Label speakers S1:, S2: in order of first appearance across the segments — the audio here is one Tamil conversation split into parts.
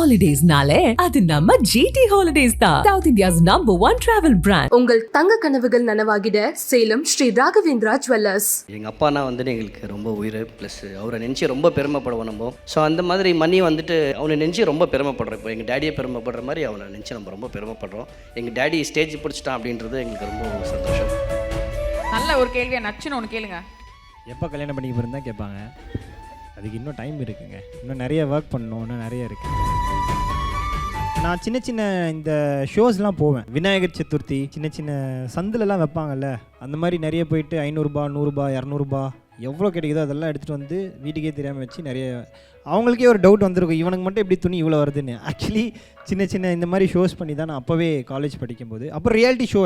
S1: ஹாலிடேஸ்னாலே அது நம்ம GT Holidays தான். South India's #1 travel brand.
S2: உங்கள் தங்க கனவுகள் நனவாகிட சேலம் ஸ்ரீ ராகவேந்திரா ஜுவல்லர்ஸ்.
S3: எங்கள் அப்பானா வந்துட்டு எங்களுக்கு ரொம்ப உயிர், ப்ளஸ் அவரை நினச்சி ரொம்ப பெருமைப்படுவோம் நம்ம. ஸோ அந்த மாதிரி மணி வந்துட்டு அவனை நினச்சி ரொம்ப பெருமைப்படுறோம். இப்போ எங்கள் டேடியை பெருமைப்படுற மாதிரி அவனை நினச்சி நம்ம ரொம்ப பெருமைப்படுறோம். எங்கள் டேடி ஸ்டேஜ் பிடிச்சிட்டான் அப்படின்றது எங்களுக்கு ரொம்ப சந்தோஷம்.
S4: நல்ல ஒரு கேள்வியை நச்சுன்னு ஒன்று கேளுங்க.
S5: எப்போ கல்யாணம் பண்ணிக்க போகிறதா கேட்பாங்க. அதுக்கு இன்னும் டைம் இருக்குங்க, இன்னும் நிறைய ஒர்க் பண்ணணும், இன்னும் நிறைய இருக்குது. நான் சின்ன சின்ன இந்த ஷோஸ்லாம் போவேன். விநாயகர் சதுர்த்தி சின்ன சின்ன சந்திலலாம் வைப்பாங்கல்ல, அந்த மாதிரி நிறைய போயிட்டு 500 ரூபாய் 100 ரூபாய் 200 ரூபாய் எவ்வளோ கிடைக்குதோ அதெல்லாம் எடுத்துகிட்டு வந்து வீட்டுக்கே தெரியாமல் வச்சு நிறைய அவங்களுக்கே ஒரு டவுட் வந்திருக்கும், இவனுக்கு மட்டும் எப்படி துணி இவ்வளோ வருதுன்னு. ஆக்சுவலி சின்ன சின்ன இந்த மாதிரி ஷோஸ் பண்ணி தான் நான் அப்போவே காலேஜ் படிக்கும்போது அப்புறம் ரியாலிட்டி ஷோ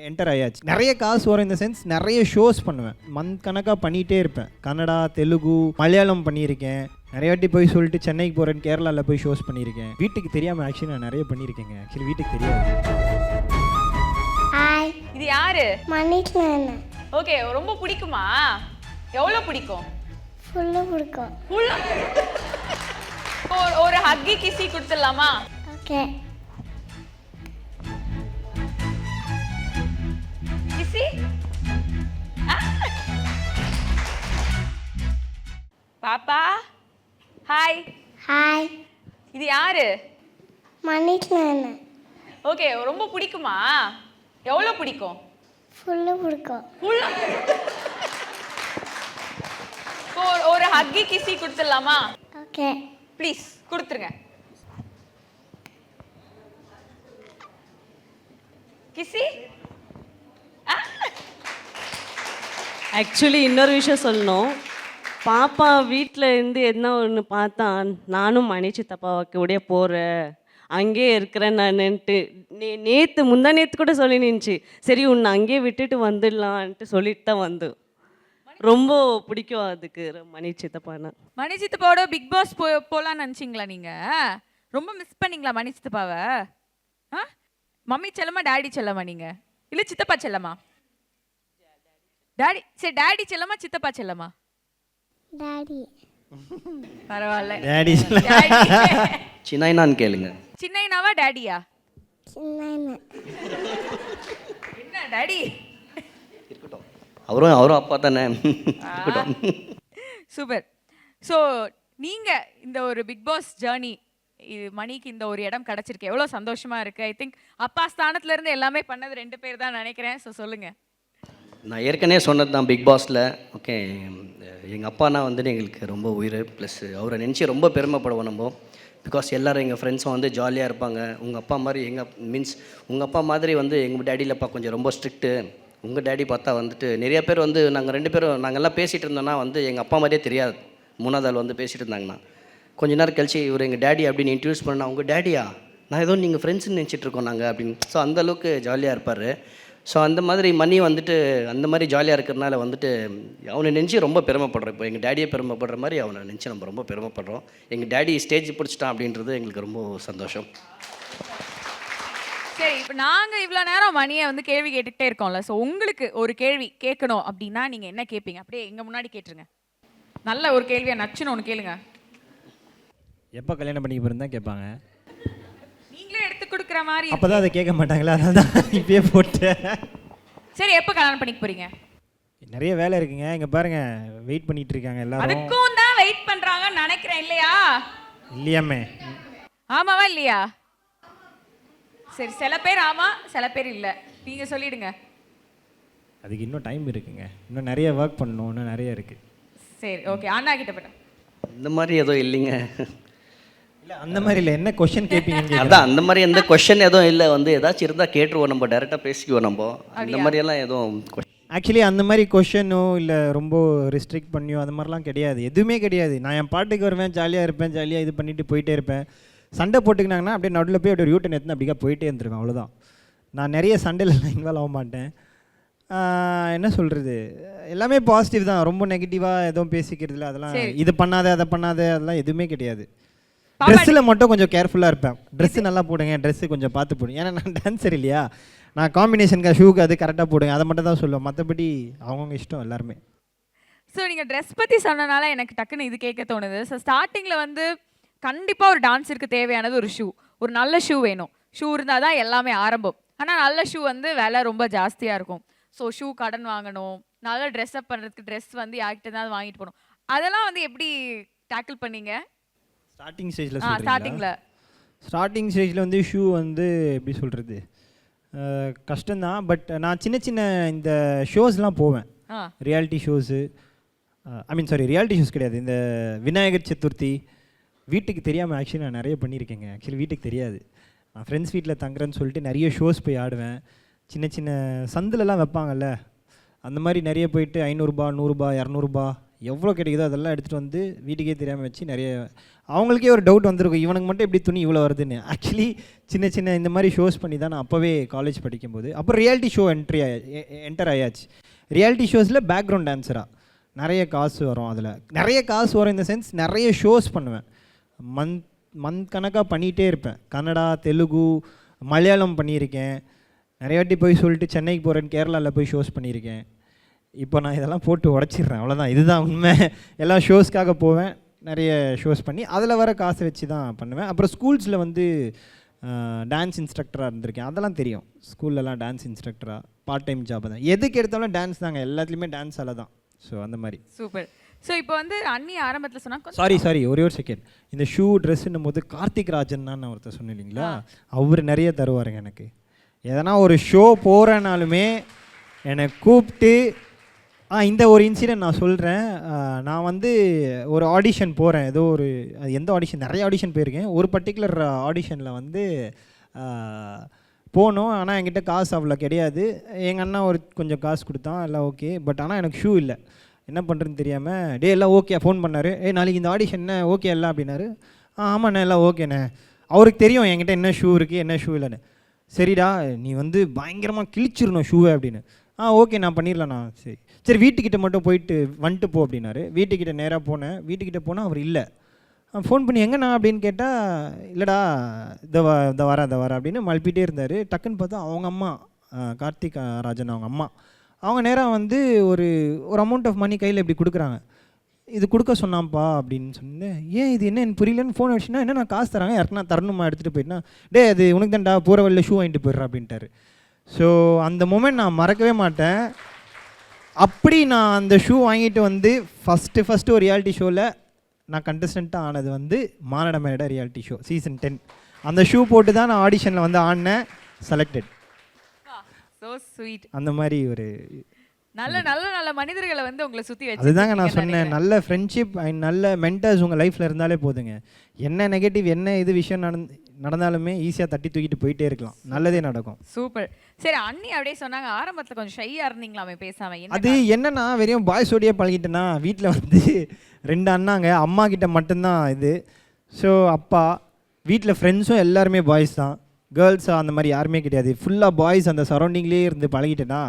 S5: என்டர் ஆயாச்சு. நிறைய காசு வரும், இந்த சென்ஸ் நிறைய ஷோஸ் பண்ணுவேன். மந்த் கணக்காக பண்ணிகிட்டே இருப்பேன். கன்னடா, தெலுங்கு, மலையாளம் பண்ணியிருக்கேன். நிறைய வாட்டி போய் சொல்லிட்டு சென்னைக்கு போகிறேன்னு கேரளாவில் போய் ஷோஸ் பண்ணியிருக்கேன். வீட்டுக்கு தெரியாமல் ஆக்சுவலி நான் நிறைய பண்ணியிருக்கேங்க. ஆக்சுவலி வீட்டுக்கு தெரியாது.
S6: ஹாய்,
S4: இது யாரு?
S6: மணிக்கண்ணன்.
S4: ஓகே, ரொம்ப பிடிக்குமா? எவ்வளோ பிடிக்கும்?
S6: ஃபுல்லு பிடிக்கும்.
S4: ஒரு ஹக்கி கிசி கொடுத்துடலாமா?
S6: ஓகே.
S4: கிசி. பாப்பா ஹாய்.
S6: ஹாய்,
S4: இது யாரு?
S6: மணிக்கண்ணன்.
S4: ஓகே, ரொம்ப பிடிக்குமா? எவ்வளோ பிடிக்கும்?
S6: ஃபுல்லு பிடிக்கும்.
S4: ஒரு ஹக்கி கிசி கொடுத்துடலாமா?
S6: ஓகே.
S4: ப்ளீஸ் கொடுத்துருங்க. கிசி.
S7: ஆக்சுவலி இன்னொரு விஷயம் சொல்லணும். பாப்பா வீட்டில் இருந்து என்ன ஒன்று பார்த்தா, நானும் மணி சித்தப்பா கூட போகிறேன், அங்கேயே இருக்கிறேன் நான்ட்டு நேற்று முந்தா நேற்று கூட சொல்லி நின்றுச்சு. சரி, உன்னை அங்கேயே விட்டுட்டு வந்துடலான்ட்டு சொல்லிட்டு தான் வந்து. ரொம்ப பிடிக்கும் அதுக்கு மணி சித்தப்பானா.
S4: மணி சித்தப்பாவோட பிக் பாஸ் போகலான்னு நினச்சிங்களா நீங்கள்? ரொம்ப மிஸ் பண்ணீங்களா மணி சித்தப்பாவை? ஆ, மம்மி செல்லமா டாடி செல்லமா நீங்கள்? இல்லை சித்தப்பா செல்லமா? டாடி. சரி, டாடி செல்லமா சித்தப்பா செல்லமா?
S6: டாடி.
S4: பரவாயில்ல.
S5: டேடி
S3: சின்னான்னு கேளுங்க.
S4: சின்னைனாவா டாடியா?
S6: சின்ன.
S4: என்ன டாடி?
S3: இருக்கட்டும், அவரும் அப்பா தானே. இருக்கட்டும்.
S4: சூப்பர். ஸோ நீங்கள் இந்த ஒரு பிக் பாஸ் ஜேர்னி, இது மணிக்கு இந்த ஒரு இடம் கிடச்சிருக்கு, எவ்வளோ சந்தோஷமாக இருக்குது. ஐ திங்க் அப்பா ஸ்தானத்துலேருந்து எல்லாமே பண்ணது 2 பேர் தான் நினைக்கிறேன். ஸோ சொல்லுங்கள்.
S3: நான் ஏற்கனவே சொன்னது தான் பிக் பாஸில். ஓகே, எங்கள் அப்பானா வந்துட்டு எங்களுக்கு ரொம்ப உயிர், ப்ளஸ் அவரை நினச்சி ரொம்ப பெருமைப்படுவோம் நம்ம. பிகாஸ் எல்லோரும் எங்கள் ஃப்ரெண்ட்ஸும் வந்து ஜாலியாக இருப்பாங்க. உங்கள் அப்பா மாதிரி உங்கள் அப்பா மாதிரி வந்து எங்கள் டேடியிலப்பா கொஞ்சம் ரொம்ப ஸ்ட்ரிக்ட்டு. உங்கள் டேடி பார்த்தா வந்துட்டு நிறைய பேர் வந்து நாங்கள் 2 பேரும் நாங்கள்லாம் பேசிகிட்டு இருந்தோன்னா வந்து எங்கள் அப்பா மாதிரியே தெரியாது. 3வது ஆள் வந்து பேசிகிட்டு இருந்தாங்கண்ணா, கொஞ்ச நேரம் கழிச்சு இவர் எங்கள் டேடி அப்படின்னு இன்ட்ரடியூஸ் பண்ணால், உங்கள் டேடியா, நான் ஏதோ நீங்கள் ஃப்ரெண்ட்ஸ்ன்னு நினச்சிட்ருக்கோம் நாங்கள் அப்படின்னு. ஸோ அந்தளவுக்கு ஜாலியாக இருப்பார். ஸோ அந்த மாதிரி மணி வந்துட்டு அந்த மாதிரி ஜாலியாக இருக்கிறனால வந்துட்டு அவனை நினச்சி ரொம்ப பெருமைப்படுறோம். இப்போ எங்கள் டேடியை பெருமைப்படுற மாதிரி அவனை நினச்சி நம்ம ரொம்ப பெருமைப்படுறோம். எங்கள் டேடி ஸ்டேஜ் பிடிச்சிட்டான் அப்படின்றது எங்களுக்கு ரொம்ப சந்தோஷம்.
S4: சரி, இப்போ நாங்கள் இவ்வளோ நேரம் மணியை வந்து கேள்வி கேட்டுக்கிட்டே இருக்கோம்ல. ஸோ உங்களுக்கு ஒரு கேள்வி கேட்கணும் அப்படின்னா நீங்கள் என்ன கேட்பீங்க? அப்படியே எங்கள் முன்னாடி கேட்டுருங்க. நல்ல ஒரு கேள்வியை நச்சுன்னு ஒன்று கேளுங்க.
S5: எப்போ கல்யாணம் பண்ணிக்க போகிறதா கேட்பாங்க.
S4: நீங்களே எடுத்து கொடுக்குற மாதிரி.
S5: அப்போ தான் அதை கேட்க மாட்டாங்களா, அதனால தான் இப்பயே போட்டேன்.
S4: சரி, எப்போ கல்யாணம் பண்ணிக்க போகிறீங்க?
S5: நிறைய வேலை இருக்குங்க. இங்கே பாருங்கள், வெயிட் பண்ணிகிட்டு இருக்காங்க எல்லாரும்.
S4: அதுக்கும் தான் வெயிட் பண்ணுறாங்கன்னு நினைக்கிறேன், இல்லையா?
S5: இல்லையாமே.
S4: ஆமாவா இல்லையா? சரி, சில பேர் ஆமாம், சில பேர் இல்லை. நீங்கள் சொல்லிடுங்க.
S5: அதுக்கு இன்னும் டைம் இருக்குங்க, இன்னும் நிறைய ஒர்க் பண்ணணும், இன்னும் நிறைய இருக்குது.
S4: சரி, ஓகே. அண்ணா கிட்ட போட்டேன்.
S3: இந்த மாதிரி எதுவும் இல்லைங்க.
S5: இல்லை, அந்த மாதிரி இல்லை. என்ன கொஷின் கேட்பீங்க?
S3: அதான், அந்த மாதிரி எந்த கொஷன் எதுவும் இல்லை. வந்து ஏதாச்சும் இருந்தால் கேட்டுருவோம், நம்ம டைரெக்டாக பேசிக்குவோம் நம்ம. அந்த மாதிரியெல்லாம் எதுவும்
S5: ஆக்சுவலி அந்த மாதிரி கொஷனோ இல்லை ரொம்ப ரெஸ்ட்ரிக்ட் பண்ணியோ அந்த மாதிரிலாம் கிடையாது, எதுவுமே கிடையாது. நான் என் பாட்டுக்கு வருவேன், ஜாலியாக இருப்பேன், ஜாலியாக இது பண்ணிட்டு போயிட்டே இருப்பேன். சண்டை போட்டுக்கினாங்கன்னா அப்படியே நடுவில் போய் அப்படியே ஒரு யூட்டன் எடுத்து அப்படிக்கா போயிட்டே இருந்துருவேன், அவ்வளோதான். நான் நிறைய சண்டையிலலாம் இன்வால்வ் ஆக மாட்டேன். என்ன சொல்கிறது, எல்லாமே பாசிட்டிவ் தான். ரொம்ப நெகட்டிவாக எதுவும் பேசிக்கிறதுல அதெல்லாம் இது பண்ணாத அதை பண்ணாத அதெல்லாம் எதுவுமே கிடையாது. ட்ரெஸ்ஸில் மட்டும் கொஞ்சம் கேர்ஃபுல்லாக இருப்பேன். ட்ரெஸ்ஸு நல்லா போடுங்க, ட்ரெஸ்ஸு கொஞ்சம் பார்த்து போடுங்க. ஏன்னா நான் டான்ஸர் இல்லையா, நான் காம்பினேஷனுக்கு ஷூக்கு அது கரெக்டாக போடுங்க, அதை மட்டும் தான் சொல்லுவேன். மற்றபடி அவங்கவுங்க இஷ்டம் எல்லாருமே.
S4: ஸோ நீங்கள் ட்ரெஸ் பற்றி சொன்னனால எனக்கு டக்குன்னு இது கேட்க தோணுது. ஸோ ஸ்டார்டிங்கில் வந்து கண்டிப்பாக ஒரு டான்ஸருக்கு தேவையானது ஒரு ஷூ. ஒரு நல்ல ஷூ வேணும். ஷூ இருந்தால் தான் எல்லாமே ஆரம்பம். ஆனால் நல்ல ஷூ வந்து விலை ரொம்ப ஜாஸ்தியாக இருக்கும். ஸோ ஷூ கடன் வாங்கணும், நல்ல ட்ரெஸ் அப் பண்ணுறதுக்கு ட்ரெஸ் வந்து யார்கிட்ட தான் வாங்கிட்டு போகணும். அதெல்லாம் வந்து எப்படி டேக்கிள் பண்ணீங்க?
S5: ஸ்டார்டிங் ஸ்டேஜில்
S4: ஸ்டார்டிங்கில்
S5: ஸ்டார்டிங் ஸ்டேஜில் வந்து ஷூ வந்து எப்படி சொல்கிறது கஷ்டம்தான். பட் நான் சின்ன சின்ன இந்த ஷோஸ்லாம் போவேன், ரியாலிட்டி ஷோஸு. ரியாலிட்டி ஷோஸ் கிடையாது, இந்த விநாயகர் சதுர்த்தி வீட்டுக்கு தெரியாமல் ஆக்சுவலி நான் நிறைய பண்ணியிருக்கேங்க. ஆக்சுவலி வீட்டுக்கு தெரியாது, நான் ஃப்ரெண்ட்ஸ் வீட்டில் தங்குறேன்னு சொல்லிட்டு நிறைய ஷோஸ் போய் ஆடுவேன். சின்ன சின்ன சந்திலலாம் வைப்பாங்கல்ல, அந்த மாதிரி நிறைய போயிட்டு 500 ரூபாய் 100 ரூபாய் 200 ரூபாய் எவ்வளோ கிடைக்குதோ அதெல்லாம் எடுத்துகிட்டு வந்து வீட்டுக்கே தெரியாமல் வச்சு நிறைய, அவங்களுக்கே ஒரு டவுட் வந்திருக்கும், இவனுக்கு மட்டும் எப்படி துணி இவ்வளோ வருதுன்னு. ஆக்சுவலி சின்ன சின்ன இந்த மாதிரி ஷோஸ் பண்ணி தான் நான் அப்போவே காலேஜ் படிக்கும்போது. அப்புறம் ரியாலிட்டி ஷோ என்டர் ஆயாச்சு. ரியாலிட்டி ஷோஸில் பேக்ரவுண்ட் டான்ஸராக நிறைய காசு வரும். அதில் நிறைய காசு வரும் இந்த சென்ஸ், நிறைய ஷோஸ் பண்ணுவேன். மந்த் கணக்காக பண்ணிகிட்டே இருப்பேன். கன்னடா, தெலுங்கு, மலையாளம் பண்ணியிருக்கேன். நிறைய வாட்டி போய் சொல்லிட்டு சென்னைக்கு போகிறேன்னு கேரளாவில் போய் ஷோஸ் பண்ணியிருக்கேன். இப்போ நான் இதெல்லாம் போட்டு உடச்சிடுறேன், அவ்வளோதான், இதுதான் உண்மை. எல்லா ஷோஸ்க்காக போவேன், நிறைய ஷோஸ் பண்ணி அதில் வர காசை வச்சு தான் பண்ணுவேன். அப்புறம் ஸ்கூல்ஸில் வந்து டான்ஸ் இன்ஸ்ட்ரக்டராக இருந்திருக்கேன், அதெல்லாம் தெரியும். ஸ்கூல்லலாம் டான்ஸ் இன்ஸ்ட்ரக்டராக பார்ட் டைம் ஜாப் தான். எதுக்கு எடுத்தாலும் டான்ஸ் தாங்க, எல்லாத்துலேயுமே டான்ஸால் தான். ஸோ அந்த மாதிரி.
S4: சூப்பர். ஸோ இப்போ வந்து அண்ணி ஆரம்பத்தில் சொன்னால்
S5: சாரி ஒரே ஒரு செகண்ட், இந்த ஷூ ட்ரெஸ்ஸுன்னும் போது கார்த்திக் ராஜன் நான் ஒருத்தர் சொன்னேன் இல்லைங்களா, அவர் நிறைய தருவாருங்க எனக்கு. எதனா ஒரு ஷோ போகிறனாலுமே என்னை கூப்பிட்டு இந்த ஒரு இன்சிடென்ட் நான் சொல்கிறேன். நான் வந்து ஒரு ஆடிஷன் போகிறேன், ஏதோ ஒரு எந்த ஆடிஷன், நிறைய ஆடிஷன் போயிருக்கேன். ஒரு பர்டிகுலர் ஆடிஷனில் வந்து போனோம். ஆனால் என்கிட்ட காசு அவ்வளோ கிடையாது. எங்கள் அண்ணா கொஞ்சம் காசு கொடுத்தான், எல்லாம் ஓகே. பட் ஆனால் எனக்கு ஷூ இல்லை, என்ன பண்ணுறதுன்னு தெரியாமல் எல்லாம் ஓகே ஃபோன் பண்ணார். நாளைக்கு இந்த ஆடிஷன் என்ன ஓகே இல்லை அப்படின்னாரு. ஆமாண்ணே எல்லாம் ஓகேண்ணே. அவருக்கு தெரியும் என்கிட்ட என்ன ஷூ இருக்குது என்ன ஷூ இல்லைன்னு. சரிடா நீ வந்து பயங்கரமாக கிழிச்சிடணும் ஷூவை அப்படின்னு. ஓகே நான் பண்ணிடலாண்ணா. சரி வீட்டுக்கிட்ட மட்டும் போயிட்டு வந்துட்டு போ அப்படின்னாரு. வீட்டுக்கிட்ட நேராக போனேன். வீட்டுக்கிட்ட போனால் அவர் இல்லை. ஃபோன் பண்ணி எங்கண்ணா அப்படின்னு கேட்டால், இல்லைடா இந்த வரேன் அப்படின்னு மழுப்பிட்டே இருந்தார். டக்குன்னு பார்த்தா அவங்க அம்மா, கார்த்திக் ராஜன் அவங்க அம்மா, அவங்க நேராக வந்து ஒரு அமௌண்ட் ஆஃப் மணி கையில் இப்படி கொடுக்குறாங்க. இது கொடுக்க சொன்னாம்ப்பா அப்படின்னு சொன்னேன். ஏன் இது என்ன எனக்கு புரியலன்னு ஃபோன் வச்சுன்னா, என்ன நான் காசு தராங்க யாருக்குன்னா தரணுமா எடுத்துகிட்டு போயிட்டுனா, அது உனக்கு தான்டா போகிற வழியில் ஷூ வாங்கிட்டு போயிடுறா அப்படின்ட்டாரு. ஸோ அந்த மொமெண்ட் நான் மறக்கவே மாட்டேன். அப்படி நான் அந்த ஷூ வாங்கிட்டு வந்து ஃபஸ்ட்டு ஒரு ரியாலிட்டி ஷோவில் நான் கண்டஸ்டண்ட்டாக ஆனது வந்து மானட மேட ரியாலிட்டி ஷோ சீசன் 10. அந்த ஷூ போட்டு தான் நான் ஆடிஷனில் வந்து ஆடினேன், செலக்டட்.
S4: So sweet.
S5: அந்த மாதிரி ஒரு
S4: நல்ல நல்ல நல்ல மனிதர்களை வந்து உங்களை சுற்றி வச்சு,
S5: அதுதாங்க நான் சொன்னேன், நல்ல ஃப்ரெண்ட்ஷிப் அண்ட் நல்ல மென்டர்ஸ் உங்கள் லைஃப்பில் இருந்தாலே போதுங்க. என்ன நெகட்டிவ் என்ன இது விஷயம் நடந்தாலுமே ஈஸியாக தட்டி தூக்கிட்டு போயிட்டே இருக்கலாம், நல்லதே நடக்கும்.
S4: சூப்பர். சரி அண்ணி அப்படியே சொன்னாங்க ஆரம்பத்தில் கொஞ்சம் ஷையாக இருந்தீங்களாமே பேசாமல்.
S5: அது என்னன்னா வெறும் பாய்ஸோடையே பழகிட்டேன்னா, வீட்டில் வந்து 2 அண்ணாங்க, அம்மா கிட்ட மட்டும்தான் இது. ஸோ அப்பா வீட்டில் ஃப்ரெண்ட்ஸும் எல்லாருமே பாய்ஸ் தான், கேர்ள்ஸாக அந்த மாதிரி யாருமே கிடையாது. ஃபுல்லாக பாய்ஸ் அந்த சரௌண்டிங்லேயே இருந்து பழகிட்டேன்னா,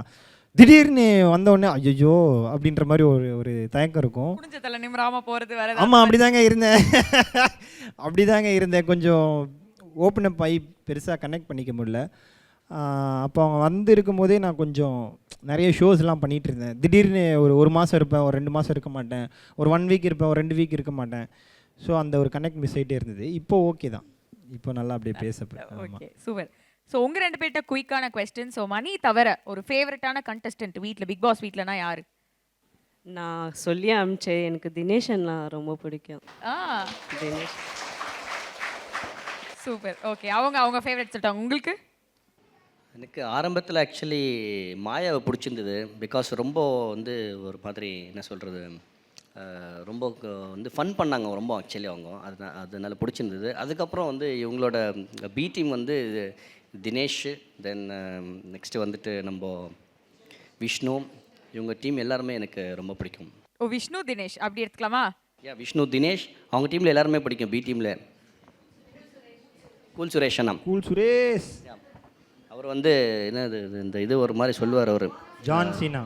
S5: திடீர்னு வந்தோடனே ஐயோ அப்படின்ற மாதிரி ஒரு தயக்கம் இருக்கும்.
S4: குடிஞ்ச நிமிராமல் போகிறது வேறு.
S5: ஆமாம் அப்படி தாங்க இருந்தேன். கொஞ்சம் ஓப்பன் அப் ஆகி பெருசாக கனெக்ட் பண்ணிக்க முடியல. அப்போ அவங்க வந்து இருக்கும்போதே நான் கொஞ்சம் நிறைய ஷோஸ்லாம் பண்ணிகிட்டு இருந்தேன். திடீர்னு ஒரு மாதம் இருப்பேன், ஒரு 2 மாதம் இருக்க மாட்டேன், ஒரு 1 வீக் இருப்பேன், ஒரு 2 வீக் இருக்க மாட்டேன். ஸோ அந்த ஒரு கனெக்ட் மிஸ் ஆகிட்டே இருந்தது. இப்போ ஓகே தான், இப்போ நல்லா அப்படியே பேசப்பேன்.
S4: Okay super. ஸோ உங்கள் 2 பேர்கிட்ட குயிக்கான கொஸ்டின். ஸோ மணி தவிர ஒரு ஃபேவரட்டான கண்டஸ்டன்ட் வீட்டில், பிக் பாஸ் வீட்டில்னா யார்?
S7: நான் சொல்லி அனுப்பிச்சேன், எனக்கு தினேஷன்னா ரொம்ப பிடிக்கும். தினேஷ்
S4: சூப்பர். ஓகே, அவங்க ஃபேவரட் சொல்லிட்டாங்க. உங்களுக்கு?
S3: எனக்கு ஆரம்பத்தில் ஆக்சுவலி மாயாவை பிடிச்சிருந்தது. பிகாஸ் ரொம்ப வந்து ஒரு மாதிரி என்ன சொல்கிறது, ரொம்ப வந்து ஃபன் பண்ணாங்க ரொம்ப ஆக்சுவலி அவங்க, அதனால பிடிச்சிருந்தது. அதுக்கப்புறம் வந்து இவங்களோட பி டீம் வந்து தினேஷ், தென் நெக்ஸ்ட்டு வந்துட்டு நம்ம விஷ்ணு, இவங்க டீம் எல்லாருமே எனக்கு ரொம்ப பிடிக்கும்.
S4: விஷ்ணு தினேஷ் அப்படி எடுத்துக்கலாமா?
S3: விஷ்ணு தினேஷ் அவங்க டீமில் எல்லாருமே பிடிக்கும். பி டீமில் கூல் சுரேஷ் அண்ணா.
S5: கூல் சுரேஷ்
S3: அவர் வந்து என்னது இந்த இது ஒரு மாதிரி சொல்லுவார் அவர்,
S5: ஜான் சீனா.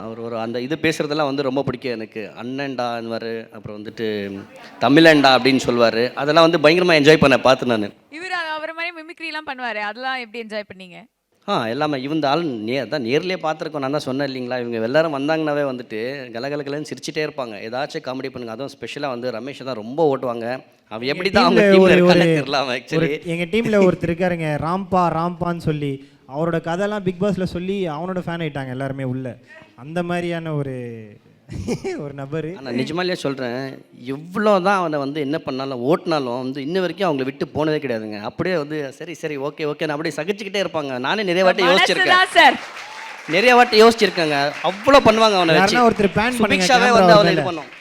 S3: அவர் ஒரு அந்த இது பேசுகிறதெல்லாம் வந்து ரொம்ப பிடிக்கும் எனக்கு. அண்ணன்டான்வார், அப்புறம் வந்துட்டு தமிழண்டா அப்படின்னு சொல்லுவார். அதெல்லாம் வந்து பயங்கரமாக என்ஜாய் பண்ண பார்த்து நான்.
S4: இவர் அவர் மாதிரி மிமிக்ரிலாம் பண்ணுவார், அதெல்லாம் எப்படி என்ஜாய் பண்ணீங்க?
S3: எல்லாமே இவங்க ஆள் தான் நேர்லேயே பார்த்துருக்கோம். நான் தான் சொன்னேன் இல்லைங்களா, இவங்க எல்லாரும் வந்தாங்கன்னாவே வந்துட்டு கலகலகலன்னு சிரிச்சிட்டே இருப்பாங்க, ஏதாச்சும் காமெடி பண்ணுங்க. அதுவும் ஸ்பெஷலாக வந்து ரமேஷ் தான் ரொம்ப ஓட்டுவாங்க. அவன் எப்படி தான் அவங்க டீமில் இருக்கான்னு தெரியல. ஆக்சுவலி
S5: எங்கள் டீமில் ஒருத்தர் இருக்காருங்க, ராம்பான்னு சொல்லி, அவரோட கதைலாம் பிக் பாஸில் சொல்லி அவனோட ஃபேன் ஆகிட்டாங்க எல்லாருமே உள்ள. அந்த மாதிரியான ஒரு நபர்.
S3: நான் நிஜமாலேயே சொல்கிறேன், எவ்வளோ தான் அவனை வந்து என்ன பண்ணாலும் ஓட்டினாலும் வந்து இன்ன வரைக்கும் அவங்கள விட்டு போனதே கிடையாதுங்க. அப்படியே வந்து சரி ஓகே நான் அப்படியே சகிச்சுக்கிட்டே இருப்பாங்க. நானே நிறைய வாட்டி யோசிச்சிருக்கேன்
S4: சார்,
S3: நிறைய வாட்டி யோசிச்சிருக்காங்க. அவ்வளோ பண்ணுவாங்க அவனை வச்சு.
S5: ஒருத்தர் பிளான்
S3: சுபிக்ஷாவே வந்து அவனை இது பண்ணுவோம்.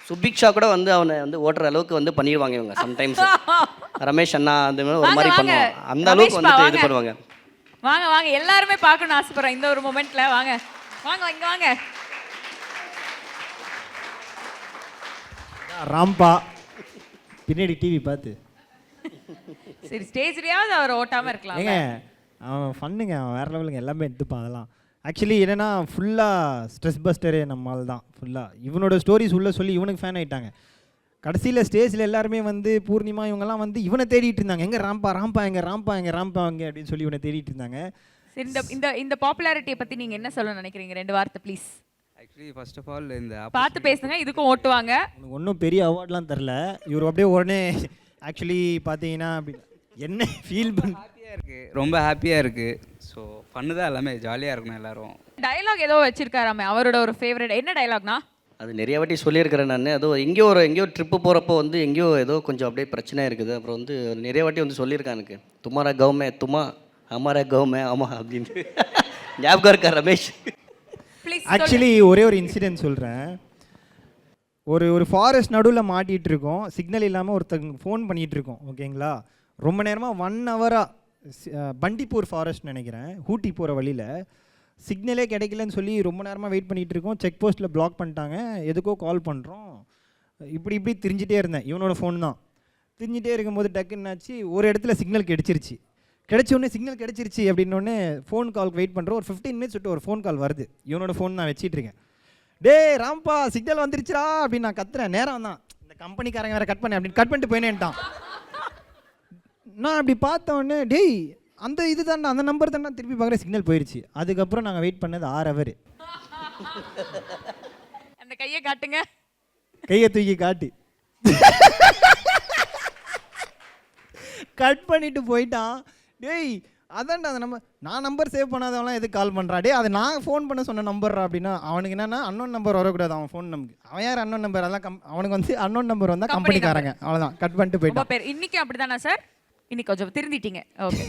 S3: சுபிக்ஷா கூட வந்து அவனை வந்து ஓட்டுற அளவுக்கு வந்து பண்ணிடுவாங்க இவங்க சம்டைம்ஸ். ரமேஷ் அண்ணா அந்த மாதிரி ஒரு மாதிரி பண்ணுவாங்க. அந்த அளவுக்கு வந்து இது பண்ணுவாங்க.
S4: வாங்க எல்லாருமே பார்க்கணும்னு ஆசைப்படுறேன் இந்த ஒரு மொமெண்ட்ல. வாங்க இங்க வாங்க.
S5: ராம்பா பின்னாடி டிவி பார்த்து
S4: சரி, ஸ்டேஜ்லயாவது அவர் ஓட்டாம இருக்கலாம்.
S5: ஏங்க அவன் ஃபன்னுங்க, அவன் வேறு லெவலுங்க, எல்லாமே எடுத்துப்பான் அதெல்லாம். ஆக்சுவலி என்னென்னா ஃபுல்லாக ஸ்ட்ரெஸ் பஸ்டரே நம்மால் தான் ஃபுல்லாக. இவனோட ஸ்டோரிஸ் உள்ளே சொல்லி இவனுக்கு ஃபேன் ஆகிட்டாங்க. கடைசியில் ஸ்டேஜில் எல்லாருமே வந்து பூர்ணிமா இவங்கெல்லாம் வந்து இவனை தேடிட்டு இருந்தாங்க. எங்கே ராம்பா எங்கே அப்படின்னு சொல்லி இவனை தேடிட்டு இருந்தாங்க.
S4: சரி, இந்த பாப்புலாரிட்டியை பற்றி நீங்கள் என்ன சொல்ல நினைக்கிறீங்க? 2 வார்த்தை please.
S8: Actually first of all இந்த
S4: பார்த்து பேசுங்க, இதுக்கும் ஓட்டுவாங்க.
S5: உனக்கு ஒன்றும் பெரிய அவார்ட்லாம் தரல இவர். அப்படியே உடனே ஆக்சுவலி பார்த்தீங்கன்னா அப்படி என்ன ஃபீல் பண்ண
S8: ஹாப்பியாக இருக்குது, ரொம்ப ஹாப்பியாக இருக்குது. ஸோ ஃபன்னு தான், எல்லாமே ஜாலியாக இருக்கணும் எல்லாரும்.
S4: டயலாக் ஏதோ வச்சிருக்காராமே அவரோட ஒரு ஃபேவரட், என்ன டயலாக்னா?
S3: அது நிறைய வாட்டி சொல்லியிருக்கிறேன் நான். அதோ எங்கேயோ ட்ரிப்பு போகிறப்போ வந்து எங்கேயோ ஏதோ கொஞ்சம் அப்படியே பிரச்சனை இருக்குது. அப்புறம் வந்து நிறைய வாட்டி வந்து சொல்லியிருக்கான் எனக்கு, துமாரா கவுமே துமா அமாரா கவுமே ஆமா அப்படின்னு. ஞாபகம் இருக்கா ரமேஷ்?
S5: ஆக்சுவலி ஒரே ஒரு இன்சிடென்ட் சொல்கிறேன். ஒரு ஃபாரஸ்ட் நடுவில் மாட்டிகிட்டு இருக்கோம், சிக்னல் இல்லாமல் ஒருத்தங்க ஃபோன் பண்ணிகிட்டு இருக்கோம். ஓகேங்களா, ரொம்ப நேரமாக 1 ஹவராக பண்டிப்பூர் ஃபாரஸ்ட் நினைக்கிறேன், ஊட்டி போகிற வழியில் சிக்னலே கிடைக்கலன்னு சொல்லி ரொம்ப நேரமாக வெயிட் பண்ணிகிட்டு இருக்கோம். செக் போஸ்ட்டில் பிளாக் பண்ணிட்டாங்க. எதுக்கோ கால் பண்ணுறோம். இப்படி திரிஞ்சிட்டே இருந்தேன். இவனோட ஃபோன் தான் திரிஞ்சிட்டே இருக்கும்போது டக்குன்னாச்சு ஒரு இடத்துல சிக்னல் கிடச்சிருச்சு. கிடைச்சோடனே சிக்னல் கிடச்சிருச்சு அப்படின்னோடனே ஃபோன் கால்க்கு வெயிட் பண்ணுறோம். ஒரு 15 மினிட்ஸ் விட்டு ஒரு ஃபோன் கால் வருது. இவனோட ஃபோன் நான் வச்சிட்ருக்கேன். டே ராம்பா சிக்னல் வந்துருச்சுரா அப்படின்னு நான் கத்துறேன். நேரம் தான், இந்த கம்பெனிக்காரங்க வேறு கட் பண்ணேன் அப்படின்னு கட் பண்ணிட்டு போயினேன்ட்டான். நான் அப்படி பார்த்தோன்னே டேய் அந்த இது தானே, அந்த நம்பர் தானே, திருப்பி பார்க்குற சிக்னல் போயிடுச்சு. அதுக்கப்புறம் நாங்கள் வெயிட் பண்ணது 6 ஹவர்.
S4: அந்த கையை காட்டுங்க,
S5: கையை தூக்கி காட்டு. கட் பண்ணிட்டு போயிட்டான். டேய் அதான்டா அந்த நம்பர், நான் நம்பர் சேவ் பண்ணாதவங்களாம் எதுக்கு கால் பண்ணுறா? டே அதை நான் ஃபோன் பண்ண சொன்ன நம்பர்ரா அப்படின்னா. அவனுக்கு என்னன்னா அன்னோன் நம்பர் வரக்கூடாது அவன் ஃபோன் நம்பருக்கு. அவன் யார் அன்னோன் நம்பர்? அதெல்லாம் அவனுக்கு வந்து அன்னோன் நம்பர் வந்தால் கம்பெனிக்காரங்க. அவ்வளோதான், கட் பண்ணிட்டு போயிட்டான்.
S4: இன்னைக்கு அப்படிதானா சார்? இன்னைக்கு கொஞ்சம் திருந்திட்டீங்க. ஓகே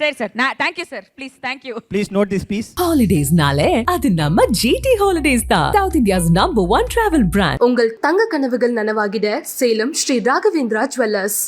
S4: சரி sir, thank you sir. Please thank you.
S5: Please note this piece.
S1: ஹாலிடேஸ்னாலே அது நம்ம GT ஹாலிடேஸ் தான். South India's number 1 travel brand.
S2: உங்கள் தங்க கனவுகள் நனவாகிட சேலம் ஸ்ரீ ராகவேந்திரா ஜுவல்லர்ஸ்.